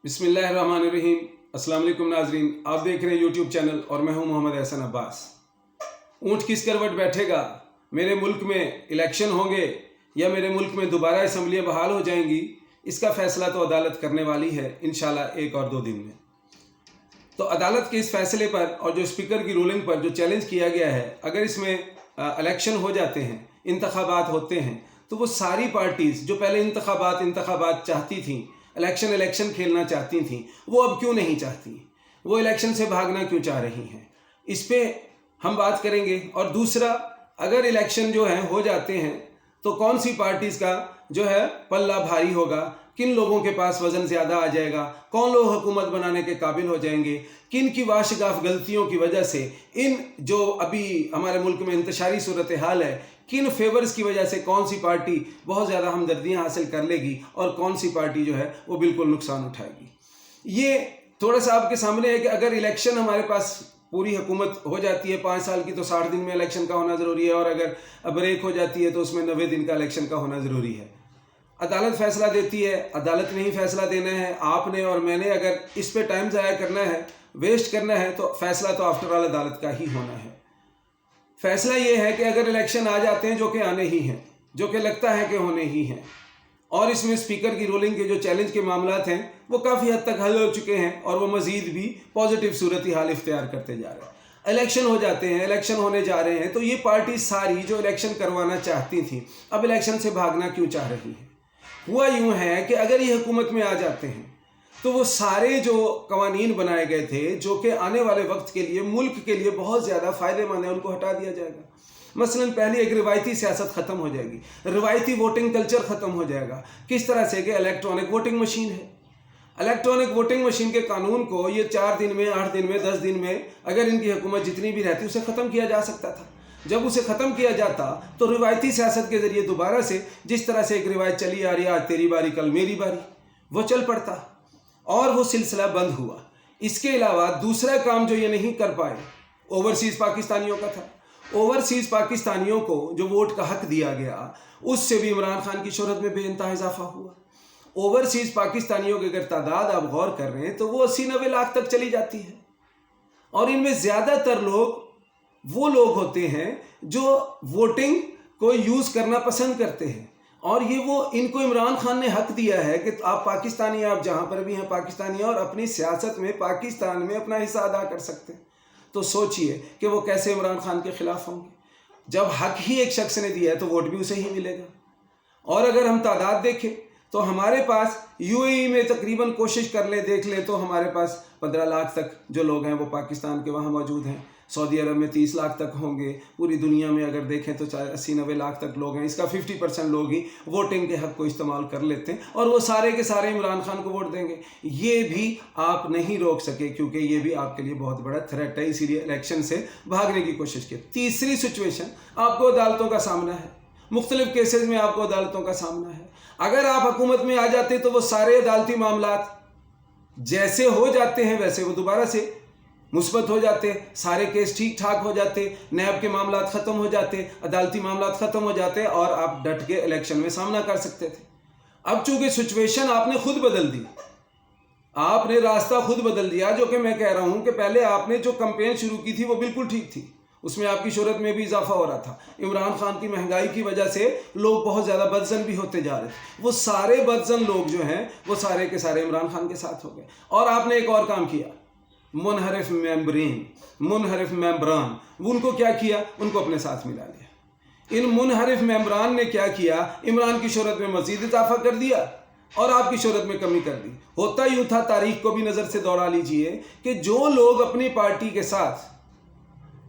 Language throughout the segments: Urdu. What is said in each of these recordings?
بسم اللہ الرحمن الرحیم۔ السلام علیکم ناظرین، آپ دیکھ رہے ہیں یوٹیوب چینل اور میں ہوں محمد احسن عباس۔ اونٹ کس کروٹ بیٹھے گا، میرے ملک میں الیکشن ہوں گے یا میرے ملک میں دوبارہ اسمبلیاں بحال ہو جائیں گی، اس کا فیصلہ تو عدالت کرنے والی ہے انشاءاللہ 1 اور 2 دن میں۔ تو عدالت کے اس فیصلے پر اور جو اسپیکر کی رولنگ پر جو چیلنج کیا گیا ہے، اگر اس میں الیکشن ہو جاتے ہیں، انتخابات ہوتے ہیں، تو وہ ساری پارٹیز جو پہلے انتخابات چاہتی تھیں، الیکشن کھیلنا چاہتی تھیں، وہ اب کیوں نہیں چاہتی، وہ الیکشن سے بھاگنا کیوں چاہ رہی ہیں، اس پہ ہم بات کریں گے۔ اور دوسرا، اگر الیکشن جو ہیں ہو جاتے ہیں تو کون سی پارٹیز کا جو ہے پلہ بھاری ہوگا، کن لوگوں کے پاس وزن زیادہ آ جائے گا، کون لوگ حکومت بنانے کے قابل ہو جائیں گے، کن کی واشگاف غلطیوں کی وجہ سے ان جو ابھی ہمارے ملک میں انتشاری صورتحال ہے، کن فیورز کی وجہ سے کون سی پارٹی بہت زیادہ ہمدردیاں حاصل کر لے گی اور کون سی پارٹی جو ہے وہ بالکل نقصان اٹھائے گی۔ یہ تھوڑا سا آپ کے سامنے ہے کہ اگر الیکشن ہمارے پاس پوری حکومت ہو جاتی ہے 5 سال کی تو 60 دن میں الیکشن کا ہونا ضروری ہے، اور اگر بریک ہو جاتی ہے تو اس میں 90 دن کا الیکشن کا ہونا ضروری ہے۔ عدالت فیصلہ دیتی ہے، عدالت نے ہی فیصلہ دینا ہے، آپ نے اور میں نے اگر اس پہ ٹائم ضائع کرنا ہے، ویسٹ کرنا ہے، تو فیصلہ تو آفٹر آل عدالت کا ہی ہونا ہے۔ فیصلہ یہ ہے کہ اگر الیکشن آ جاتے ہیں، جو کہ آنے ہی ہیں، جو کہ لگتا ہے کہ ہونے ہی ہیں، اور اس میں اسپیکر کی رولنگ کے جو چیلنج کے معاملات ہیں وہ کافی حد تک حل ہو چکے ہیں اور وہ مزید بھی پازیٹیو صورتحال اختیار کرتے جا رہے ہیں، الیکشن ہو جاتے ہیں، الیکشن ہونے جا رہے ہیں، تو یہ پارٹی ساری جو الیکشن کروانا چاہتی تھیں اب الیکشن سے بھاگنا کیوں چاہ رہی ہیں؟ ہوا یوں ہے کہ اگر یہ حکومت میں آ جاتے ہیں تو وہ سارے جو قوانین بنائے گئے تھے جو کہ آنے والے وقت کے لیے ملک کے لیے بہت زیادہ فائدہ مند ہے، ان کو ہٹا دیا جائے گا۔ مثلا پہلے ایک روایتی سیاست ختم ہو جائے گی، روایتی ووٹنگ کلچر ختم ہو جائے گا۔ کس طرح سے کہ الیکٹرانک ووٹنگ مشین ہے، الیکٹرانک ووٹنگ مشین کے قانون کو یہ 4 دن میں، 8 دن میں، 10 دن میں اگر ان کی حکومت جتنی بھی رہتی اسے ختم کیا جا سکتا تھا۔ جب اسے ختم کیا جاتا تو روایتی سیاست کے ذریعے دوبارہ سے جس طرح سے ایک روایت چلی آ رہی ہے، آج تیری باری کل میری باری، وہ چل پڑتا اور وہ سلسلہ بند ہوا۔ اس کے علاوہ دوسرا کام جو یہ نہیں کر پائے اوورسیز پاکستانیوں کا تھا۔ اوورسیز پاکستانیوں کو جو ووٹ کا حق دیا گیا، اس سے بھی عمران خان کی شہرت میں بے انتہا اضافہ ہوا۔ اوورسیز پاکستانیوں کی اگر تعداد آپ غور کر رہے ہیں تو وہ 80-90 لاکھ تک چلی جاتی ہے، اور ان میں زیادہ تر لوگ وہ لوگ ہوتے ہیں جو ووٹنگ کو یوز کرنا پسند کرتے ہیں، اور یہ وہ ان کو عمران خان نے حق دیا ہے کہ آپ پاکستانی، آپ جہاں پر بھی ہیں پاکستانی ہیں، اور اپنی سیاست میں پاکستان میں اپنا حصہ ادا کر سکتے ہیں۔ تو سوچئے کہ وہ کیسے عمران خان کے خلاف ہوں گے؟ جب حق ہی ایک شخص نے دیا ہے تو ووٹ بھی اسے ہی ملے گا۔ اور اگر ہم تعداد دیکھیں تو ہمارے پاس UAE میں تقریباً کوشش کر لیں، دیکھ لیں تو ہمارے پاس 15 لاکھ تک جو لوگ ہیں وہ پاکستان کے وہاں موجود ہیں۔ سعودی عرب میں 30 لاکھ تک ہوں گے، پوری دنیا میں اگر دیکھیں تو 80-90 لاکھ تک لوگ ہیں۔ اس کا 50% لوگ ہی ووٹنگ کے حق کو استعمال کر لیتے ہیں، اور وہ سارے کے سارے عمران خان کو ووٹ دیں گے۔ یہ بھی آپ نہیں روک سکے کیونکہ یہ بھی آپ کے لیے بہت بڑا تھریٹ ہے، اسی لیے الیکشن سے بھاگنے کی کوشش کی۔ تیسری سچویشن، آپ کو عدالتوں کا سامنا ہے، مختلف کیسز میں آپ کو عدالتوں کا سامنا ہے۔ اگر آپ حکومت میں آ جاتے تو وہ سارے عدالتی معاملات جیسے ہو جاتے ہیں ویسے وہ دوبارہ سے مثبت ہو جاتے، سارے کیس ٹھیک ٹھاک ہو جاتے، نیب کے معاملات ختم ہو جاتے، عدالتی معاملات ختم ہو جاتے، اور آپ ڈٹ کے الیکشن میں سامنا کر سکتے تھے۔ اب چونکہ سچویشن آپ نے خود بدل دی، آپ نے راستہ خود بدل دیا، جو کہ میں کہہ رہا ہوں کہ پہلے آپ نے جو کمپین شروع کی تھی وہ بالکل ٹھیک تھی، اس میں آپ کی شہرت میں بھی اضافہ ہو رہا تھا۔ عمران خان کی مہنگائی کی وجہ سے لوگ بہت زیادہ بدزن بھی ہوتے جا رہے تھے، وہ سارے بدزن لوگ جو ہیں وہ سارے کے سارے عمران خان کے ساتھ ہو گئے۔ اور آپ نے ایک اور کام کیا، منحرف ممبران، ان کو کیا کیا؟ ان کو اپنے ساتھ ملا لیا۔ ان منحرف ممبران نے کیا کیا؟ عمران کی شہرت میں مزید اضافہ کر دیا اور آپ کی شہرت میں کمی کر دی۔ ہوتا یوں تھا، تاریخ کو بھی نظر سے دوڑا لیجئے، کہ جو لوگ اپنی پارٹی کے ساتھ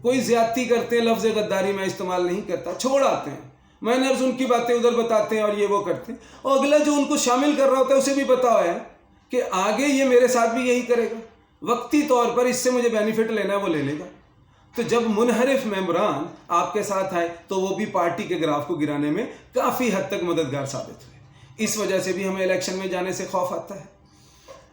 کوئی زیادتی کرتے ہیں، لفظ غداری میں استعمال نہیں کرتا، چھوڑ آتے ہیں، مینرز ان کی باتیں ادھر بتاتے ہیں اور یہ وہ کرتے ہیں، اور اگلا جو ان کو شامل کر رہا ہوتا ہے اسے بھی پتا ہوا ہے کہ آگے یہ میرے ساتھ بھی یہی کرے گا، وقتی طور پر اس سے مجھے بینیفٹ لینا ہے وہ لے لے گا۔ تو جب منحرف ممبران آپ کے ساتھ آئے تو وہ بھی پارٹی کے گراف کو گرانے میں کافی حد تک مددگار ثابت ہوئے۔ اس وجہ سے بھی ہمیں الیکشن میں جانے سے خوف آتا ہے۔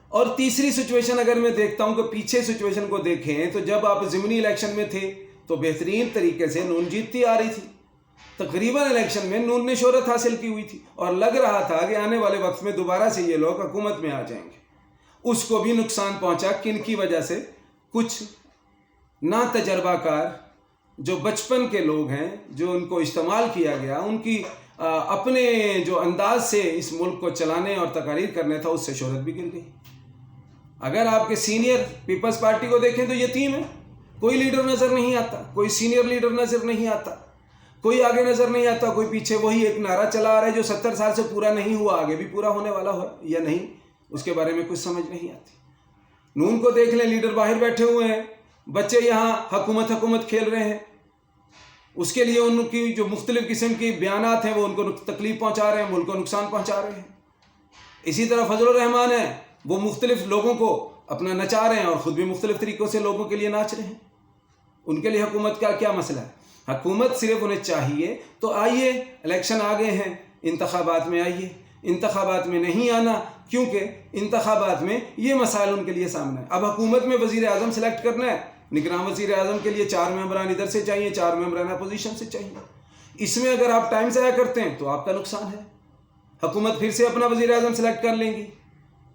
اور تیسری سچویشن اگر میں دیکھتا ہوں کہ پیچھے سچویشن کو دیکھیں تو جب آپ ضمنی الیکشن میں تھے تو بہترین طریقے سے نون جیتتی آ رہی تھی، تقریباً الیکشن میں نون نے شہرت حاصل کی ہوئی تھی، اور لگ رہا تھا کہ آنے والے وقت میں دوبارہ سے یہ لوگ حکومت میں آ جائیں گے۔ اس کو بھی نقصان پہنچا. کن کی وجہ سے؟ کچھ نا تجربہ کار جو بچپن کے لوگ ہیں، جو ان کو استعمال کیا گیا، ان کی اپنے جو انداز سے اس ملک کو چلانے اور تقاریر کرنے تھا، اس سے شہرت بھی گر گئی. اگر آپ کے سینئر پیپلز پارٹی کو دیکھیں تو یتیم ہے، کوئی لیڈر نظر نہیں آتا، کوئی سینئر لیڈر نظر نہیں آتا، کوئی آگے نظر نہیں آتا، کوئی پیچھے. وہی ایک نعرہ چلا آ رہا ہے جو 70 سال سے پورا نہیں ہوا، آگے بھی پورا ہونے والا ہو یا نہیں، اس کے بارے میں کچھ سمجھ نہیں آتی. نون کو دیکھ لیں، لیڈر باہر بیٹھے ہوئے ہیں، بچے یہاں حکومت کھیل رہے ہیں. اس کے لیے ان کی جو مختلف قسم کی بیانات ہیں وہ ان کو تکلیف پہنچا رہے ہیں، ملک کو نقصان پہنچا رہے ہیں. اسی طرح فضل الرحمان ہے، وہ مختلف لوگوں کو اپنا نچا رہے ہیں اور خود بھی مختلف طریقوں سے لوگوں کے لیے ناچ رہے ہیں. ان کے لیے حکومت کا کیا مسئلہ ہے؟ حکومت صرف انہیں چاہیے تو آئیے، الیکشن آ گئے ہیں، انتخابات میں آئیے. انتخابات میں نہیں آنا کیونکہ انتخابات میں یہ مسائل ان کے لیے سامنے ہے. اب حکومت میں وزیر اعظم سلیکٹ کرنا ہے، نگراں وزیر اعظم کے لیے 4 ممبران ادھر سے چاہیے، 4 ممبران اپوزیشن سے چاہیے. اس میں اگر آپ ٹائم ضائع کرتے ہیں تو آپ کا نقصان ہے. حکومت پھر سے اپنا وزیر اعظم سلیکٹ کر لیں گی،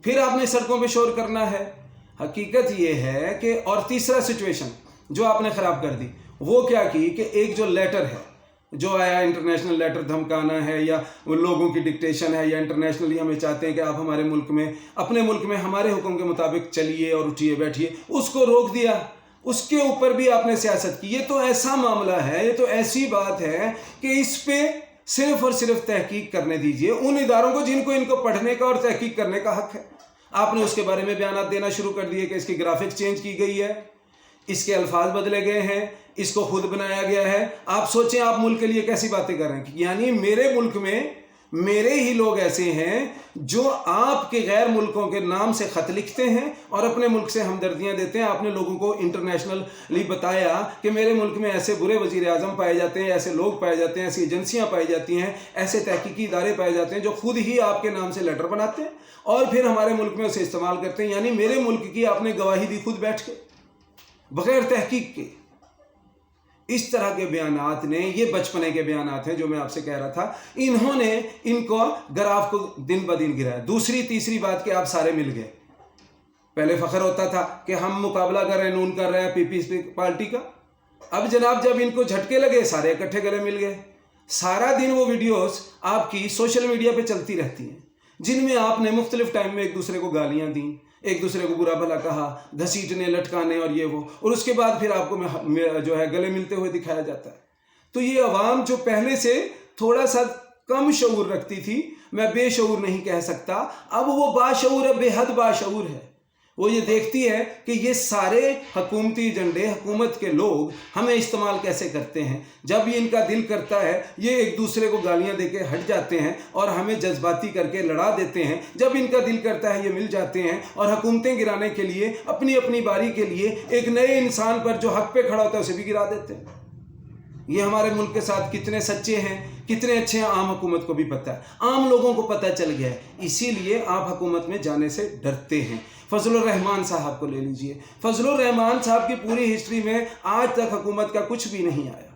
پھر آپ نے سڑکوں پہ شور کرنا ہے. حقیقت یہ ہے کہ اور تیسرا سچویشن جو آپ نے خراب کر دی وہ کیا کی کہ ایک جو لیٹر ہے جو آیا، انٹرنیشنل لیٹر دھمکانا ہے یا وہ لوگوں کی ڈکٹیشن ہے یا انٹرنیشنلی ہمیں چاہتے ہیں کہ آپ ہمارے ملک میں، اپنے ملک میں ہمارے حکم کے مطابق چلیے اور اٹھیے بیٹھیے، اس کو روک دیا. اس کے اوپر بھی آپ نے سیاست کی. یہ تو ایسا معاملہ ہے، یہ تو ایسی بات ہے کہ اس پہ صرف اور صرف تحقیق کرنے دیجئے ان اداروں کو جن کو ان کو پڑھنے کا اور تحقیق کرنے کا حق ہے. آپ نے اس کے بارے میں بیانات دینا شروع کر دیے کہ اس کی گرافکس چینج کی گئی ہے، اس کے الفاظ بدلے گئے ہیں، اس کو خود بنایا گیا ہے. آپ سوچیں آپ ملک کے لیے کیسی باتیں کر رہے ہیں. یعنی میرے ملک میں میرے ہی لوگ ایسے ہیں جو آپ کے غیر ملکوں کے نام سے خط لکھتے ہیں اور اپنے ملک سے ہمدردیاں دیتے ہیں. آپ نے لوگوں کو انٹرنیشنلی بتایا کہ میرے ملک میں ایسے برے وزیر اعظم پائے جاتے ہیں، ایسے لوگ پائے جاتے ہیں، ایسی ایجنسیاں پائی جاتی ہیں، ایسے تحقیقی ادارے پائے جاتے ہیں جو خود ہی آپ کے نام سے لیٹر بناتے ہیں اور پھر ہمارے ملک میں اسے استعمال کرتے ہیں. یعنی میرے ملک کی آپ نے گواہی دی خود بیٹھ کے بغیر تحقیق کے. اس طرح کے بیانات نے، یہ بچپنے کے بیانات ہیں جو میں آپ سے کہہ رہا تھا، انہوں نے ان کو گراف کو دن بدن گرایا. دوسری تیسری بات کہ آپ سارے مل گئے. پہلے فخر ہوتا تھا کہ ہم مقابلہ کر رہے ہیں، نون کر رہے ہیں پیپلز پارٹی کا. اب جناب جب ان کو جھٹکے لگے سارے اکٹھے گلے مل گئے. سارا دن وہ ویڈیوز آپ کی سوشل میڈیا پہ چلتی رہتی ہیں جن میں آپ نے مختلف ٹائم میں ایک دوسرے کو گالیاں دیں، ایک دوسرے کو برا بھلا کہا، گھسیٹنے لٹکانے اور یہ وہ، اور اس کے بعد پھر آپ کو جو ہے گلے ملتے ہوئے دکھایا جاتا ہے. تو یہ عوام جو پہلے سے تھوڑا سا کم شعور رکھتی تھی، میں بے شعور نہیں کہہ سکتا، اب وہ باشعور ہے، بے حد باشعور ہے. وہ یہ دیکھتی ہے کہ یہ سارے حکومتی ایجنڈے، حکومت کے لوگ ہمیں استعمال کیسے کرتے ہیں. جب یہ ان کا دل کرتا ہے یہ ایک دوسرے کو گالیاں دے کے ہٹ جاتے ہیں اور ہمیں جذباتی کر کے لڑا دیتے ہیں. جب ان کا دل کرتا ہے یہ مل جاتے ہیں اور حکومتیں گرانے کے لیے اپنی اپنی باری کے لیے ایک نئے انسان پر جو حق پہ کھڑا ہوتا ہے اسے بھی گرا دیتے ہیں. یہ ہمارے ملک کے ساتھ کتنے سچے ہیں، کتنے اچھے ہیں، عام حکومت کو بھی پتہ ہے، عام لوگوں کو پتہ چل گیا ہے. اسی لیے آپ حکومت میں جانے سے ڈرتے ہیں. فضل الرحمان صاحب کو لے لیجئے. فضل الرحمان صاحب کی پوری ہسٹری میں آج تک حکومت کا کچھ بھی نہیں آیا.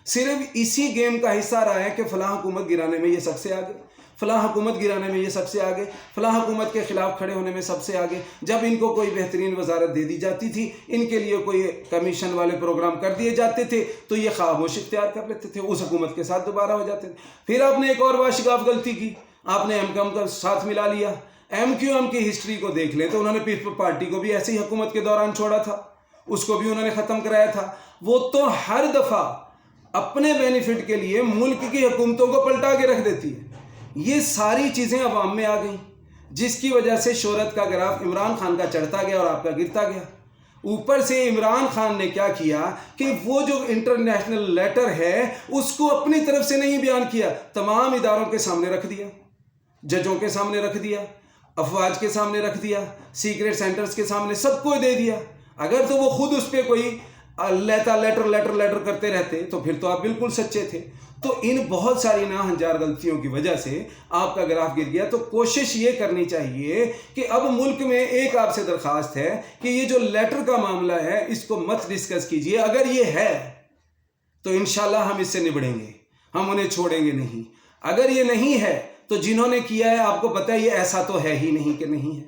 صرف اسی گیم کا حصہ رہا ہے کہ فلاں حکومت گرانے میں یہ سب سے آگے، فلاں حکومت گرانے میں یہ سب سے آگے، فلاں حکومت کے خلاف کھڑے ہونے میں سب سے آگے. جب ان کو کوئی بہترین وزارت دے دی جاتی تھی، ان کے لیے کوئی کمیشن والے پروگرام کر دیے جاتے تھے تو یہ خاموش اختیار کر لیتے تھے، اس حکومت کے ساتھ دوبارہ ہو جاتے تھے. پھر آپ نے ایک اور واشگاف غلطی کی، آپ نے ایم کیو ایم کا ساتھ ملا لیا. ایم کیو ایم کی ہسٹری کو دیکھ لیں تو انہوں نے پیپل پارٹی کو بھی ایسی حکومت کے دوران چھوڑا تھا، اس کو بھی انہوں نے ختم کرایا تھا. وہ تو ہر دفعہ اپنے بینیفٹ کے لیے ملک کی حکومتوں کو پلٹا کے رکھ دیتی ہے. یہ ساری چیزیں عوام میں آ گئیں جس کی وجہ سے شہرت کا گراف عمران خان کا چڑھتا گیا اور آپ کا گرتا گیا. اوپر سے عمران خان نے کیا کیا کہ وہ جو انٹرنیشنل لیٹر ہے اس کو اپنی طرف سے نہیں بیان کیا، تمام اداروں کے سامنے رکھ دیا، ججوں کے سامنے رکھ دیا، افواج کے سامنے رکھ دیا، سیکریٹ سینٹرز کے سامنے، سب کو دے دیا. اگر تو وہ خود اس پہ کوئی لیٹر کرتے رہتے تو پھر تو آپ بالکل سچے تھے. تو ان بہت ساری ناہنجار غلطیوں کی وجہ سے آپ کا گراف گر گیا. تو کوشش یہ کرنی چاہیے کہ اب ملک میں ایک آپ سے درخواست ہے کہ یہ جو لیٹر کا معاملہ ہے اس کو مت ڈسکس کیجئے. اگر یہ ہے تو انشاءاللہ ہم اس سے نبڑیں گے، ہم انہیں چھوڑیں گے نہیں. اگر یہ نہیں ہے تو جنہوں نے کیا ہے آپ کو پتہ ہے یہ ایسا تو ہے ہی نہیں کہ نہیں ہے.